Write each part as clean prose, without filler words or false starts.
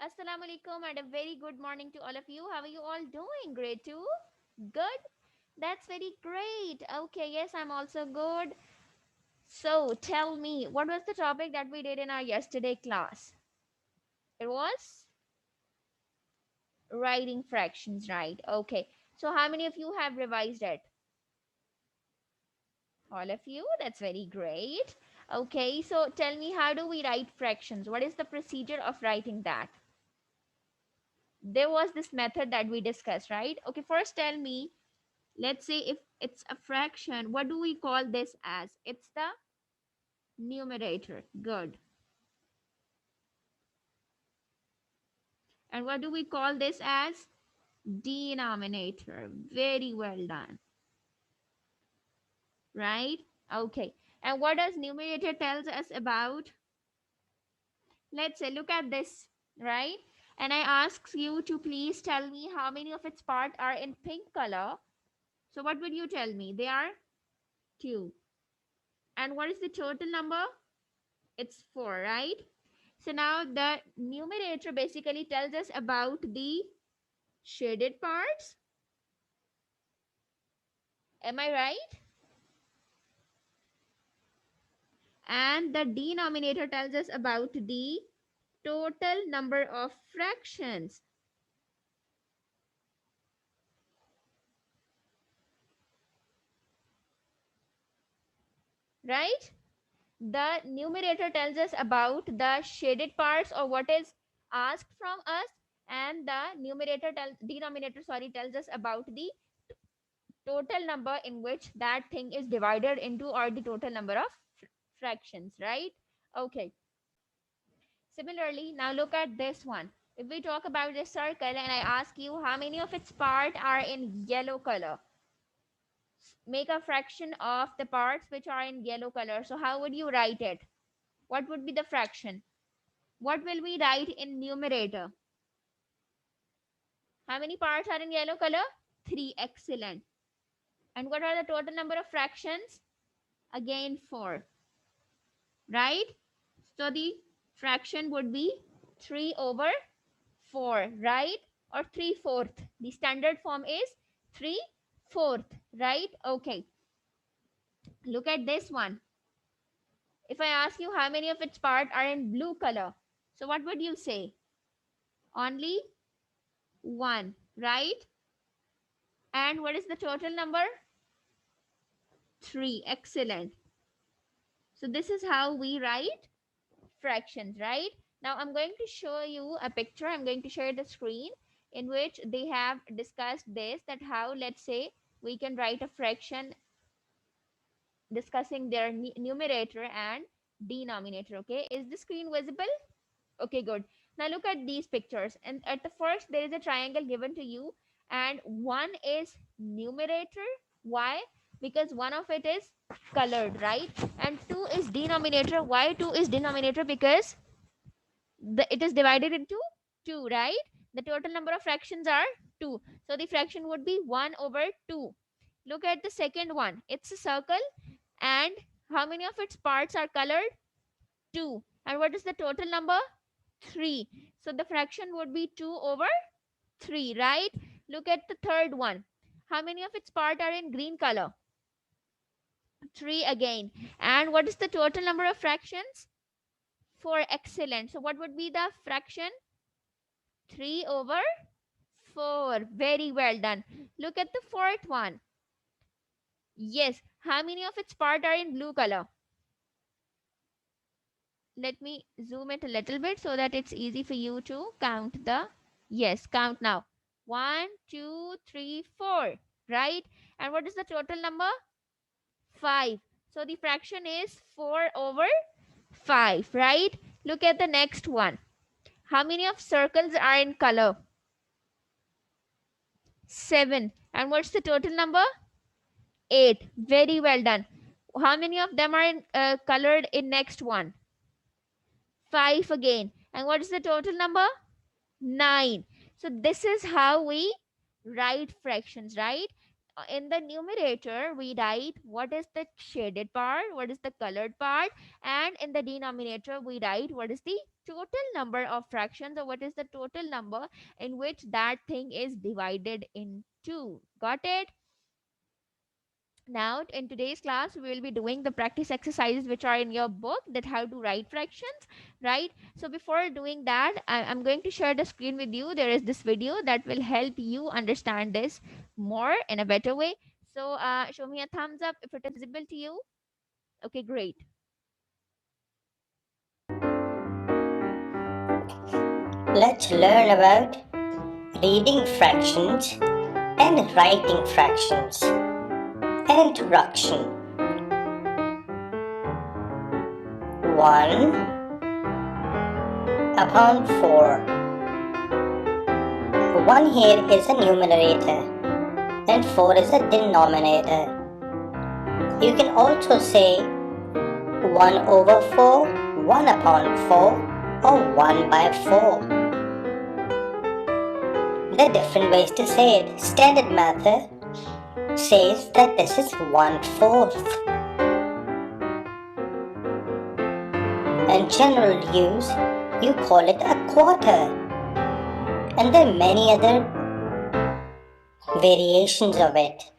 Assalamu alaikum and a very good morning to all of you. How are you all doing? Great too? Good? That's very great. Okay, yes, I'm also good. So tell me, what was the topic that we did in our yesterday class? It was writing fractions, right? Okay. So how many of you have revised it? All of you? That's very great. Okay, so tell me, how do we write fractions? What is the procedure of writing that? There was this method that we discussed, right? Okay, first tell me, let's say if it's a fraction, what do we call this as? It's the numerator. Good. And what do we call this as? Denominator. Very well done. Right? Okay. And what does numerator tells us about? Let's say, look at this, right? And I ask you to please tell me how many of its parts are in pink color. So what would you tell me? They are 2. And what is the total number? It's 4, right? So now the numerator basically tells us about the shaded parts. Am I right? And the denominator tells us about the total number of fractions. Right? The numerator tells us about the shaded parts or what is asked from us, and the denominator tells us about the total number in which that thing is divided into, or the total number of fractions, right? Okay. Similarly, now look at this one. If we talk about this circle and I ask you how many of its parts are in yellow color, make a fraction of the parts which are in yellow color. So how would you write it? What would be the fraction? What will we write in numerator? How many parts are in yellow color? 3. Excellent. And what are the total number of fractions? Again 4. Right? So the fraction would be 3 over 4, right? Or 3/4. The standard form is 3/4, right? Okay. Look at this one. If I ask you how many of its parts are in blue color, so what would you say? Only 1, right? And what is the total number? 3. Excellent. So this is how we write fractions, right? Now I'm going to show you a picture. I'm going to share the screen in which they have discussed this, that how, let's say, we can write a fraction discussing their numerator and denominator. Okay, is the screen visible? Okay, good. Now look at these pictures, and at the first there is a triangle given to you, and one is numerator. Why? Because one of it is colored, right? And 2 is denominator. Why 2 is denominator? Because it is divided into 2, right? The total number of fractions are 2, so the fraction would be 1 over 2. Look at the second one. It's a circle, and how many of its parts are colored? 2. And what is the total number? 3. So the fraction would be 2 over 3, right? Look at the third one. How many of its parts are in green color? 3 again. And what is the total number of fractions? 4. Excellent. So what would be the fraction? 3 over 4. Very well done. Look at the fourth one. Yes. How many of its parts are in blue color? Let me zoom it a little bit so that it's easy for you to count the, yes, count now. 1, 2, 3, 4, right? And what is the total number? 5. So the fraction is 4 over 5, right? Look at the next one. How many of circles are in color? 7. And what's the total number? 8. Very well done. How many of them are in, colored in next one? 5 again. And what is the total number? 9. So this is how we write fractions, right? In the numerator, we write what is the shaded part, what is the colored part, and in the denominator, we write what is the total number of fractions, or what is the total number in which that thing is divided into. Got it? Now, in today's class, we will be doing the practice exercises which are in your book, that how to write fractions, right? So before doing that, I'm going to share the screen with you. There is this video that will help you understand this more in a better way. So show me a thumbs up if it is visible to you. Okay, great. Let's learn about reading fractions and writing fractions. An introduction. 1 upon 4. 1 here is a numerator and 4 is a denominator. You can also say 1 over 4, 1 upon 4, or 1 by 4. There are different ways to say it. Standard method says that this is 1/4. And general use, you call it a quarter. And there are many other variations of it.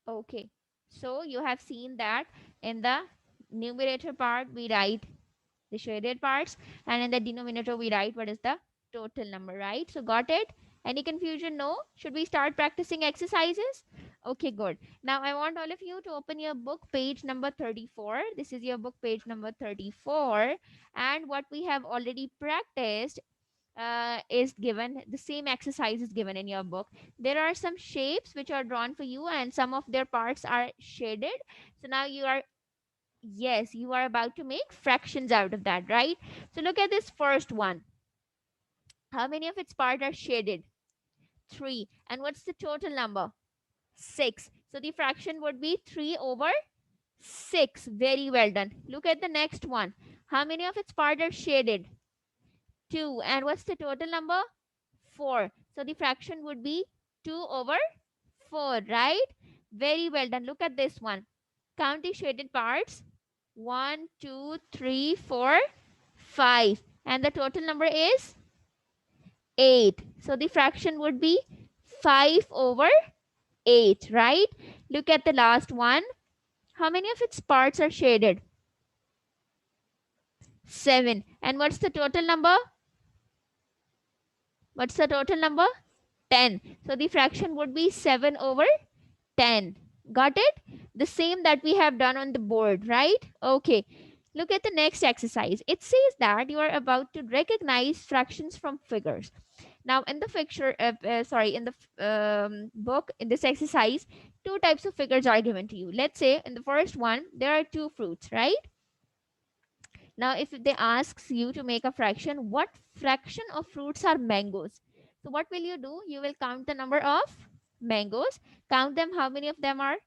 Okay, so you have seen that in the numerator part we write the shaded parts, and in the denominator we write what is the total number, right? So got it? Any confusion? No? Should we start practicing exercises? Okay, good. Now I want all of you to open your book page number 34. This is your book page number 34, and what we have already practiced is given, the same exercise is given in your book. There are some shapes which are drawn for you, and some of their parts are shaded. So now you are, yes, you are about to make fractions out of that, right? So look at this first one. How many of its parts are shaded? 3. And what's the total number? 6. So the fraction would be 3 over 6. Very well done. Look at the next one. How many of its parts are shaded? 2. And what's the total number? 4. So the fraction would be 2 over 4, right? Very well done. Look at this one. Count the shaded parts. 1, 2, 3, 4, 5. And the total number is 8. So the fraction would be 5 over 8, right? Look at the last one. How many of its parts are shaded? 7. And what's the total number? What's the total number? 10. So the fraction would be 7 over 10. Got it? The same that we have done on the board, right? Okay. Look at the next exercise. It says that you are about to recognize fractions from figures. Now, in the in the book, in this exercise, two types of figures are given to you. Let's say in the first one, there are two fruits, right? Now, if they asks you to make a fraction, what fraction of fruits are mangoes? So what will you do? You will count the number of mangoes. Count them. How many of them are?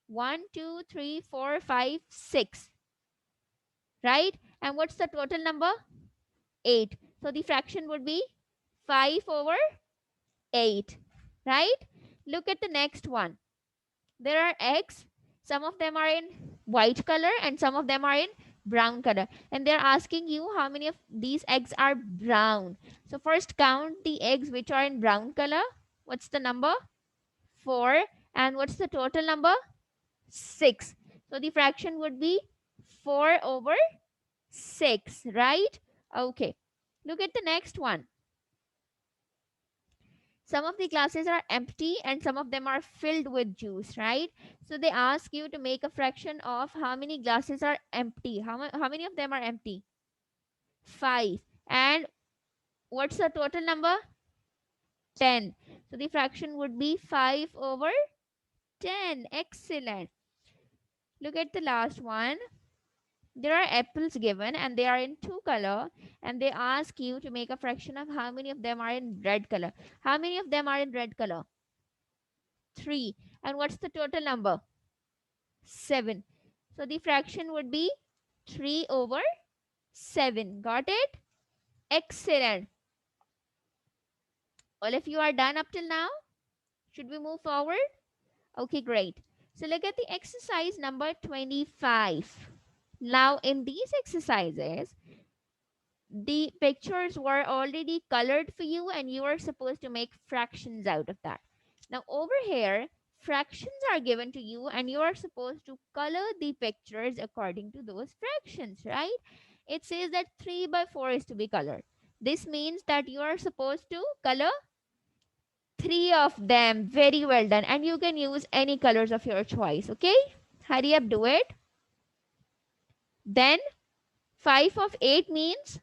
1, 2, 3, 4, 5, 6. Right? And what's the total number? 8. So the fraction would be 5 over 8. Right? Look at the next one. There are eggs. Some of them are in white color and some of them are in brown color, and they're asking you how many of these eggs are brown. So first count the eggs which are in brown color. What's the number? 4. And what's the total number? 6. So the fraction would be 4 over 6, right? Okay, look at the next one. Some of the glasses are empty and some of them are filled with juice, right? So they ask you to make a fraction of how many glasses are empty. How many of them are empty? 5. And what's the total number? 10. So the fraction would be 5 over 10. Excellent. Look at the last one. There are apples given and they are in two color, and they ask you to make a fraction of how many of them are in red color. How many of them are in red color? 3. And what's the total number? 7. So the fraction would be 3 over 7. Got it? Excellent. All of you are done up till now? Should we move forward? Okay, great. So look at the exercise number 25. Now in these exercises, the pictures were already colored for you and you are supposed to make fractions out of that. Now over here, fractions are given to you and you are supposed to color the pictures according to those fractions, right? It says that 3 by 4 is to be colored. This means that you are supposed to color 3 of them. Very well done. And you can use any colors of your choice, okay? Hurry up, do it. Then 5 of 8 means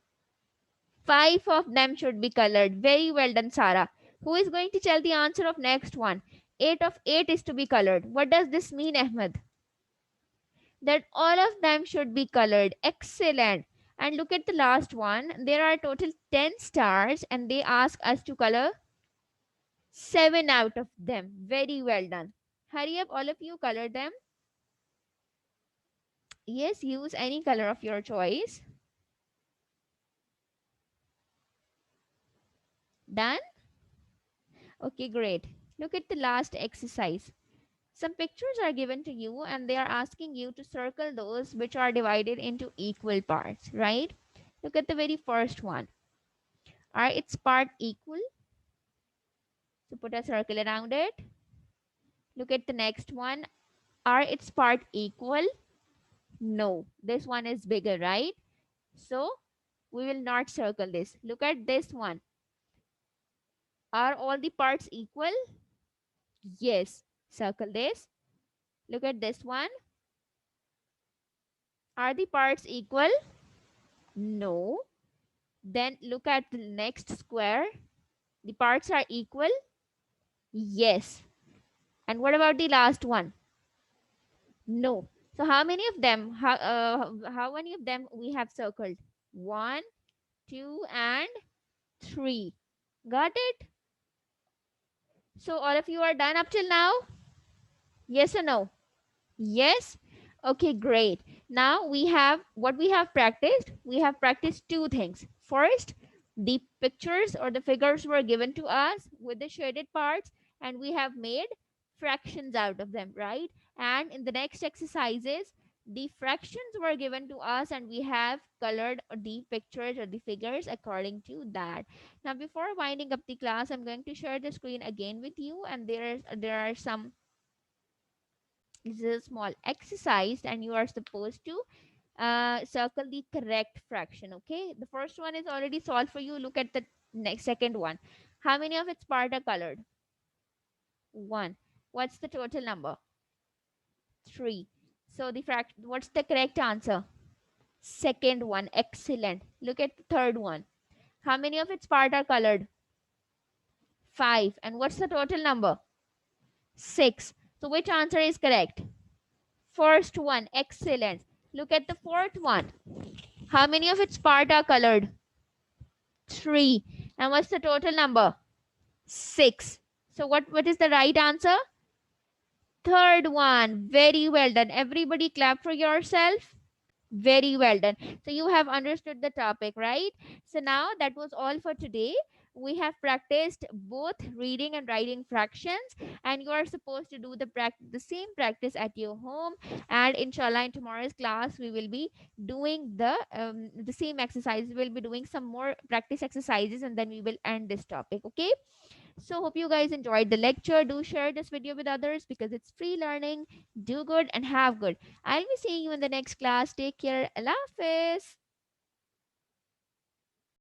5 of them should be colored. Very well done, Sarah. Who is going to tell the answer of next one? 8 of 8 is to be colored. What does this mean, Ahmed? That all of them should be colored. Excellent. And look at the last one. There are total 10 stars and they ask us to color 7 out of them. Very well done. Hurry up, all of you, color them. Yes, use any color of your choice. Done? Okay, great. Look at the last exercise. Some pictures are given to you and they are asking you to circle those which are divided into equal parts, right? Look at the very first one. Are its part equal? So put a circle around it. Look at the next one. Are its part equal? No. This one is bigger, right? So we will not circle this. Look at this one. Are all the parts equal? Yes. Circle this. Look at this one. Are the parts equal? No. Then look at the next square. The parts are equal? Yes. And what about the last one? No. So how many of them? How many of them we have circled? 1, 2, and 3. Got it? So all of you are done up till now? Yes or no? Yes? Okay, great. Now we have what we have practiced. We have practiced two things. First, the pictures or the figures were given to us with the shaded parts and we have made fractions out of them, right? And in the next exercises, the fractions were given to us and we have colored the pictures or the figures according to that. Now, before winding up the class, I'm going to share the screen again with you and there are some, this is a small exercise and you are supposed to circle the correct fraction. Okay, the first one is already solved for you. Look at the next second one. How many of its part are colored? 1. What's the total number? 3. So the what's the correct answer? Second one. Excellent. Look at the third one. How many of its part are colored? 5. And what's the total number? 6. So which answer is correct? First one. Excellent. Look at the fourth one. How many of its part are colored? 3. And what's the total number? 6. So what is the right answer? Third one. Very well done. Everybody clap for yourself. Very well done. So you have understood the topic, right? So now that was all for today. We have practiced both reading and writing fractions, and you are supposed to do the same practice at your home. And inshallah, in tomorrow's class, we will be doing the same exercises. We'll be doing some more practice exercises, and then we will end this topic. Okay. So hope you guys enjoyed the lecture. Do share this video with others because it's free learning. Do good and have good. I'll be seeing you in the next class. Take care. Allah Hafiz.